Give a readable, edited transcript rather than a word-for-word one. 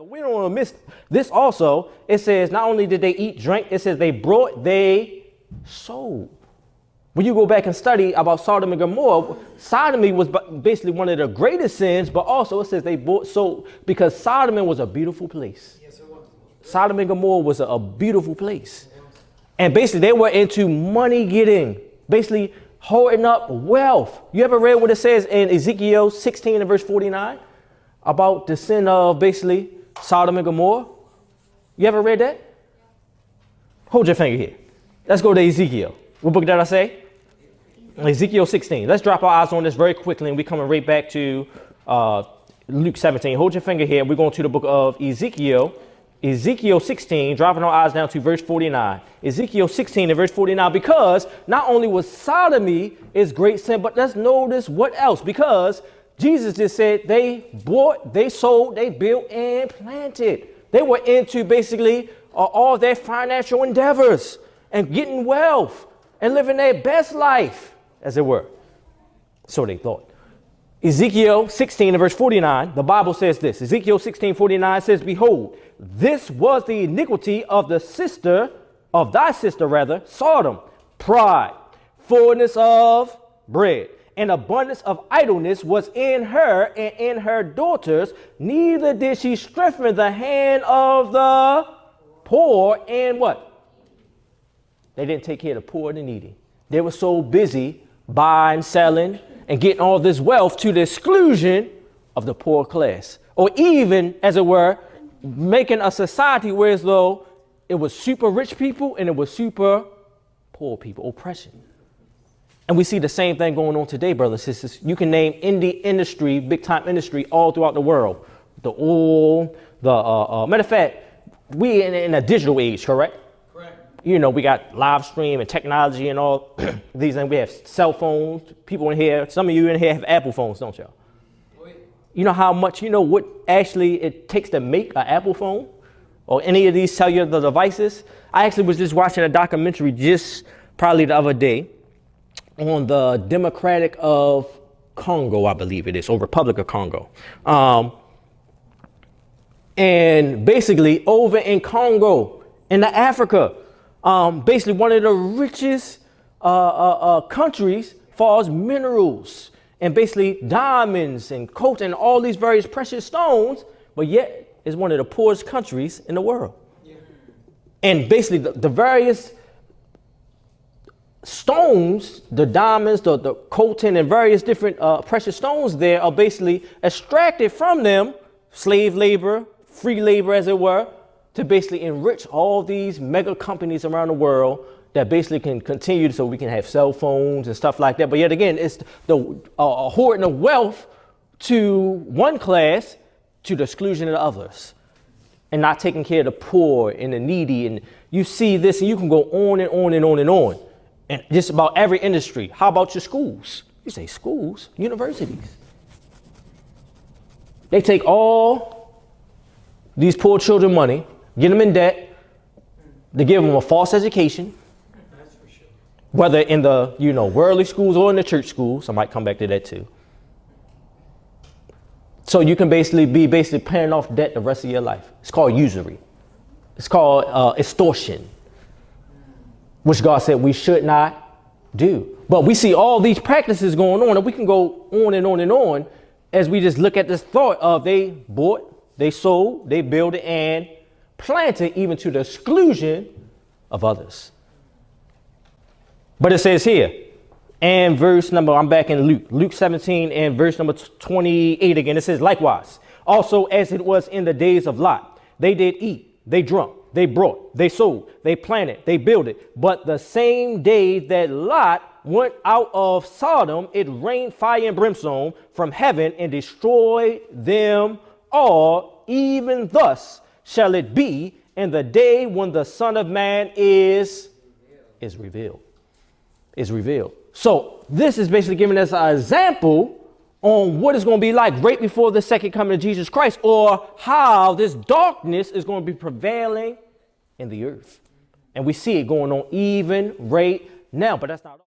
But we don't want to miss this also. It says not only did they eat, drink, it says they brought, they sold. When you go back and study about Sodom and Gomorrah, sodomy was basically one of the greatest sins, but also it says they bought, sold, because Sodom was a beautiful place. Yes, it was. Sodom and Gomorrah was a beautiful place. And basically they were into money getting, basically hoarding up wealth. You ever read what it says in Ezekiel 16 and verse 49 about the sin of basically Sodom and Gomorrah? You ever read that? Hold your finger here. Let's go to Ezekiel. What book did I say? Ezekiel 16. Let's drop our eyes on this very quickly, and we're coming right back to Luke 17. Hold your finger here. We're going to the book of Ezekiel. Ezekiel 16, dropping our eyes down to verse 49. Ezekiel 16 and verse 49, because not only was sodomy is great sin, but let's notice what else. Because Jesus just said they bought, they sold, they built and planted. They were into basically all their financial endeavors and getting wealth and living their best life, as it were. So they thought. Ezekiel 16 and verse 49, the Bible says this. Ezekiel 16:49 says, behold, this was the iniquity of thy sister, Sodom, pride, fullness of bread, and abundance of idleness was in her and in her daughters. Neither did she strengthen the hand of the poor. And what? They didn't take care of the poor and the needy. They were so busy buying, selling, and getting all this wealth to the exclusion of the poor class, or even, as it were, making a society where as though it was super rich people and it was super poor people, oppression. And we see the same thing going on today, brothers and sisters. You can name industry, big time industry all throughout the world. The oil, matter of fact, we in a digital age, correct? You know, we got live stream and technology and all these things. We have cell phones. People in here, some of you in here have Apple phones, don't y'all? You know how much, what actually it takes to make an Apple phone or any of these cellular devices? I actually was just watching a documentary just probably the other day on the Democratic of Congo, I believe it is, or Republic of Congo. And basically over in Congo, in Africa, basically one of the richest countries as far as minerals and basically diamonds and coltan and all these various precious stones, but yet is one of the poorest countries in the world. Yeah. And basically the various stones, the diamonds, the coltan and various different precious stones there are basically extracted from them, slave labor, free labor as it were, to basically enrich all these mega companies around the world that basically can continue so we can have cell phones and stuff like that. But yet again, it's the hoarding of wealth to one class to the exclusion of the others and not taking care of the poor and the needy. And you see this and you can go on and on and on and on. And just about every industry. How about your schools? You say schools, universities. They take all these poor children money, get them in debt, to give them a false education, that's for sure. Whether in the, worldly schools or in the church schools. I might come back to that too. So you can basically be paying off debt the rest of your life. It's called usury. It's called extortion, which God said we should not do. But we see all these practices going on, and we can go on and on and on as we just look at this thought of they bought, they sold, they built it, and planted even to the exclusion of others. But it says here, and verse number, I'm back in Luke 17 and verse number 28 again. It says, likewise, also as it was in the days of Lot, they did eat, they drunk, they brought, they sold, they planted, they builded. But the same day that Lot went out of Sodom, it rained fire and brimstone from heaven and destroyed them all. Even thus shall it be in the day when the Son of Man is revealed. So this is basically giving us an example on what it's going to be like right before the second coming of Jesus Christ, or how this darkness is going to be prevailing in the earth. And we see it going on even right now, but that's not all.